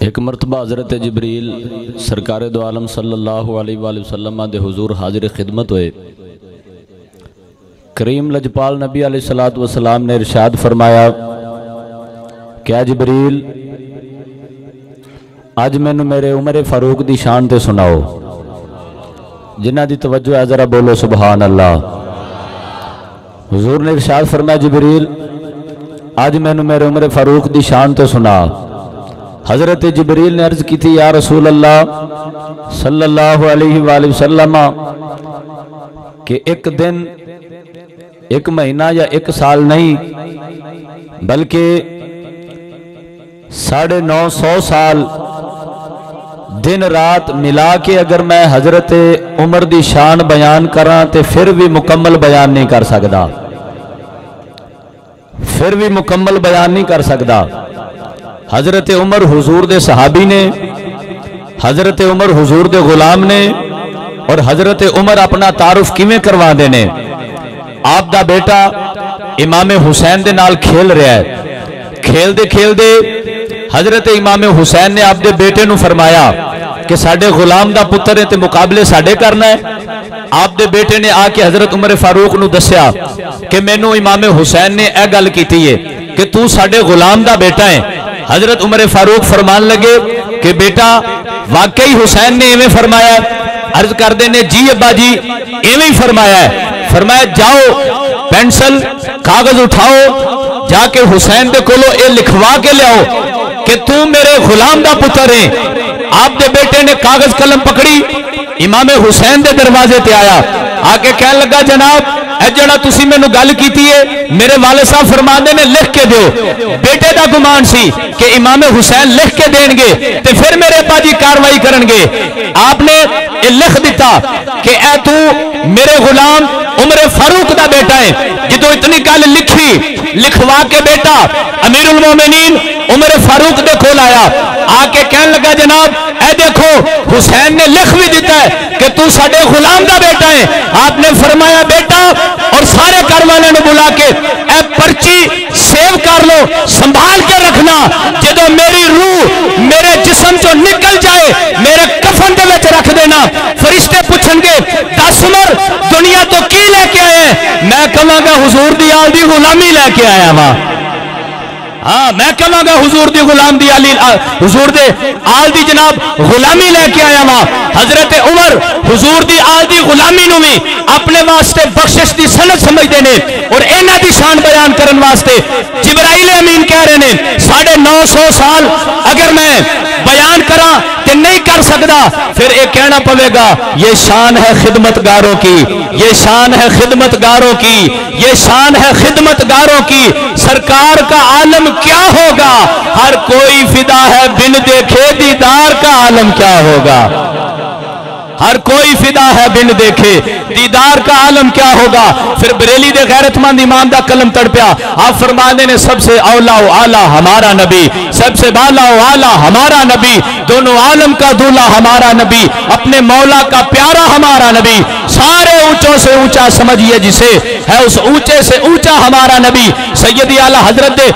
एक मरतबा हज़रत जिब्रील सरकार दो आलम सल्लल्लाहु अलैहि वसल्लम दे हुजूर हाजिर खिदमत हुए। करीम लजपाल नबी अलैहिस्सलातु वस्सलाम ने इरशाद फरमाया, क्या जिब्रील अज मैनू मेरे उमर फारूक दी शान ते सुनाओ। जिन्हां दी तवज्जो है जरा बोलो सुबहान अल्लाह। हुजूर ने इरशाद फरमाया, जिब्रील अज मैनू मेरे उमर फारूक दी शान ते सुना। हजरत जिब्रील ने अर्ज की थी, या रसूल अल्लाह सल्लल्लाहु अलैहि वसल्लम कि एक दिन, एक महीना या एक साल नहीं बल्कि 950 साल दिन रात मिला के अगर मैं हजरत उमर दी शान बयान करा तो फिर भी मुकम्मल बयान नहीं कर सकता, फिर भी मुकम्मल बयान नहीं कर सकता। हजरत उमर हुजूर दे सहाबी ने, हजरत उमर हुजूर दे गुलाम ने, और हजरत उमर अपना तारुफ किवें करवा देने। आप दा बेटा इमाम हुसैन दे नाल खेल रहा है, खेलदे खेलदे हजरत इमाम हुसैन ने आपदे बेटे नू फरमाया कि साडे गुलाम दा पुत्र है ते मुकाबले साडे करना है। आपदे बेटे ने आके हजरत उमर फारूक नू दस्या कि मैनू इमाम हुसैन ने यह गल कीती है कि तू साडे गुलाम दा बेटा है। हजरत उमर फारूक फरमान लगे कि बेटा वाकई हुसैन ने इवें फरमाया। अर्ज करते ने, जी अब्बा जी इवें ही फरमाया है। फरमाया जाओ पेंसिल कागज उठाओ, जाके हुसैन दे कोलो ये लिखवा के लियाओ कि तू मेरे गुलाम दा पुत्र है। आप दे बेटे ने कागज कलम पकड़ी, इमाम हुसैन दे दरवाजे ते आया, आके कह लगा, जनाब जड़ा तुसी मैनू गल कीती है मेरे वाले साहब फरमांदे ने लिख के दो। बेटे का गुमान सी कि इमाम हुसैन लिख के देंगे ते फिर मेरे अब्बा जी कार्रवाई करेंगे। आपने ये लिख दिता कि ऐ तू मेरे गुलाम उमर फारूक का बेटा है। जो इतनी गल लिखी, लिखवा के बेटा अमीरुल मोमिनीन उमर फारूक दे कोल आया, आके कहने लगा, जनाब ऐ देखो हुसैन ने लिख भी दिता है कि तू साडे गुलाम का बेटा है। आपने फरमाया बेटा और सारे घर वाले ने बुला के ऐ पर्ची सेव कर लो, संभाल के रखना। जो मेरी रूह मेरे जिस्म चो निकल जाए मेरे कफन दे विच रख देना। फरिश्ते पूछणगे, 10 उमर दुनिया तो की लेके आए? मैं कहांगा हुजूर दी आल दी गुलामी लेके आया वां। हाँ, मैं कहांगा हुजूर दी गुलाम दी आली, हुजूर दे आल दी जनाब गुलामी लेके आया वहां। हजरत उमर हुजूर दी आल दी गुलामी नूं भी अपने वास्ते बख्शिश दी सनद समझते हैं और इन्हां दी शान बयान करने वास्ते जिब्राइल अमीन कह रहे हैं 950 साल अगर मैं बयान करा तो नहीं कर सकता, फिर ये कहना पवेगा ये शान है खिदमतगारों की, ये शान है खिदमतगारों की, ये शान है खिदमतगारों की। सरकार का आलम क्या होगा? हर कोई फिदा है बिन देखे, दीदार का आलम क्या होगा? हर कोई फिदा है बिन देखे, दीदार का आलम क्या होगा? फिर बरेली दे गैरतमंद इमाम दा कलम तड़पिया। आप फरमाते ने सबसे औला आला हमारा नबी, सबसे बाला आला हमारा नबी, दोनों आलम का दूल्हा हमारा नबी, अपने मौला का प्यारा हमारा नबी, सारे ऊंचों से ऊंचा समझिए जिसे है उस ऊंचे से ऊंचा हमारा नबी। सैयदी आला हजरत दे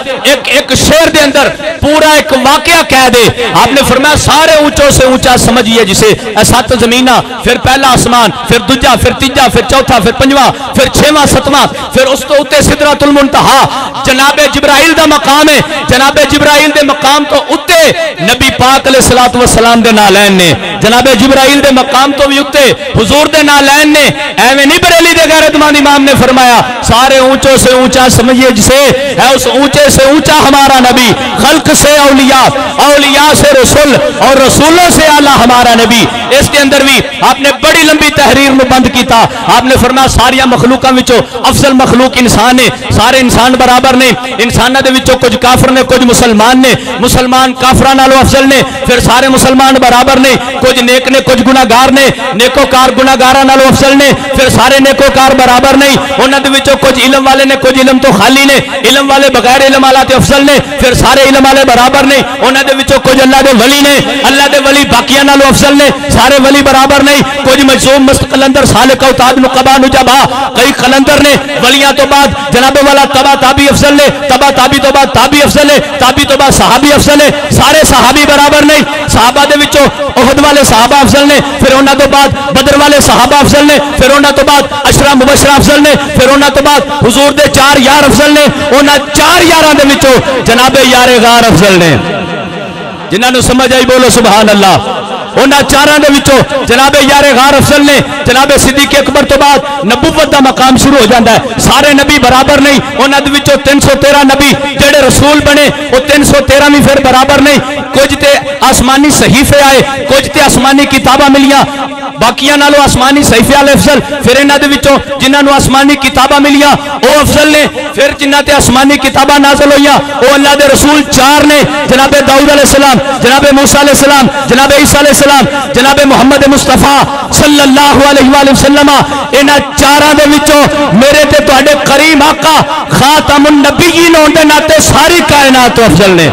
एक शेर दे अंदर पूरा एक वाकया कह दे। आपने फरमाया सारे ऊंचों से ऊंचा समझिए जिसे, 7 जमीना, फिर पहला आसमान, फिर दूजा, फिर तीजा, फिर चौथा, फिर पंजवा, फिर 6वां 7वां, फिर उस तो उत्ते सिदरतुल मुंतहा जनाबे जिब्राइल दा मकाम है। जनाबे जिब्राइल दे मकाम तो उत्ते नबी पाक अलैहिस्सलातु वस्सलाम दे नालैन ने, जनाबे जिब्राइल दे मकाम तो भी उत्ते हुजूर दे नालैन ने। एवें नहीं बरेली दे गैरतमंद इमाम ने फरमाया सारे ऊंचों से ऊंचा समझिए जिसे है उस ऊंचे से ऊंचा हमारा नबी। खल्क से औलिया, औलिया से रसूल और रसूलों से आला हमारा नबी। इसके अंदर भी आपने बड़ी लंबी तहरीर में बंद किया। आपने फरमाया सारिया मखलूकों विचों अफजल मखलूक इंसान है, सारे इंसान बराबर ने। इंसानों दे विचों कुछ काफिर ने, कुछ मुसलमान ने, मुसलमान काफिरां नालों अफजल ने। फिर सारे मुसलमान बराबर ने, कुछ नेक ने, कुछ गुनाहगार ने, नेकोकार गुनाहगारां नालों अफजल ने। फिर सारे नेकोकार बराबर नहीं, उन्हां दे विचों कुछ इलम वाले ने, कुछ इलम तो खाली ने, इलम वाले बगैर इलम वाला ते अफजल ने। फिर सारे इलम वाले बराबर नहीं, उन्हां दे विचों कुछ अल्लाह दे वली ने, अल्लाह दे वली बाकियां नालों अफजल ने। सारे वली बराबर नहीं, कुछ मजसूम मस्त कलंदर साले कौताब नुकबा नुजबा कई कलंदर ने। वलियां तो बाद जनाबे वाला तबा ताबी अफजल ने, तबा ताबी तो बाद ताबी अफजल है, ताबी तो बाद सहाबी अफजल है। सारे सहाबी बराबर सहाबा दे विचों उहद वाले सहाबा अफजल ने, फिर उन्हां तो बाद बदर वाले सहाबा अफजल ने, फिर उन्हां तो बाद अशरा मुबशरा अफजल ने, फिर उन्हां तो बाद हुजूर दे 4 यार अफजल ने। उन्हां 4 यारां दे विचों जनाबे यारे गार अफजल ने, जिन्हां समझ आई बोलो सुभान अल्लाह। उन्हां 4 दे विचों जनाबे यारे गार अफजल ने जनाबे सिद्दीक अकबर तो बाद नबूवत दा मकाम शुरू हो जाता है। सारे नबी बराबर नहीं, उन्हां दे विचों 313 नबी जेड़े रसूल बने वो 313 भी फिर बराबर नहीं। कुछ ते आसमानी सहीफे आए, कुछ ते आसमानी किताबा मिलियां, बाकियां नालों आसमानी सहीफे वाले अफजल। फिर इन्हां दे विचों जिन्हां आसमानी किताबा मिलियां वो अफजल ने। फिर जिन्हां ते आसमानी किताबा नाज़िल होईयां वो अल्लाह दे रसूल 4 ने, जनाबे दाऊद अलैहिस्सलाम, जनाबे मूसा अलैहिस्सलाम, जनाबे ईसा अलैहिस्सलाम, जनाबे मुहम्मद मुस्तफा सल्लल्लाहु अलैहि वसल्लम। इन्हां 4 दे विचों मेरे ते तुहाडे करीम आका खातमुन नबीयीन होने दे नाते सारी कायनात तो अफजल ने।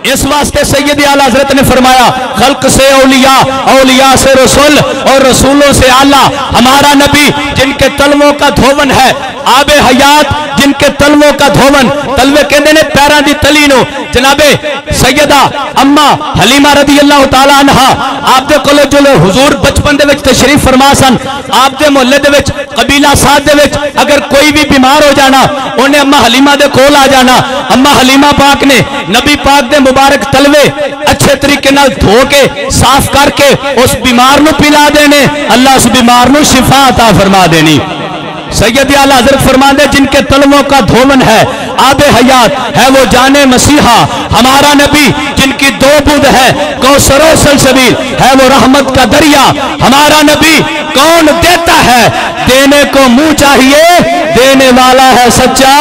इस वास्ते सैयद आला हजरत ने फरमाया खल्क से औलिया, औलिया से रसूल और रसूलों से आला। हमारा नबी जिनके तलवों का धोवन है आबे हयात, जिनके तलवों का धोवन, तलवे कहते ने पैरों की तली नो। जनाबे सैयदा अम्मा हलीमा रदी अल्लाह तआला अन्हा आप दे कोल जो हुजूर बचपन दे विच तशरीफ फरमा सन, आप दे मोहल्ले दे विच कबीला साथ दे विच अगर कोई भी बीमार हो जाना उन्हें अम्मा हलीमा दे कोल आ जाना। अम्मा हलीमा पाक ने नबी पाक दे मुबारक तलवे अच्छे तरीके नाल धो के साफ करके उस बीमार नू पिला देने, अल्लाह उस बीमार नू शिफा अता फरमा देनी। सैयद आला हजरत फरमाते जिनके तलवों का धोवन है आबे हयात है वो जाने मसीहा। हमारा नबी जिनकी 2 बूंद है कौसरो सलसबील है वो रहमत का दरिया। हमारा नबी कौन देता है देने को मुंह चाहिए, देने वाला है सच्चा,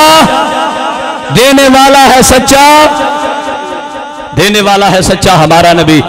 देने वाला है सच्चा, देने वाला है सच्चा हमारा नबी।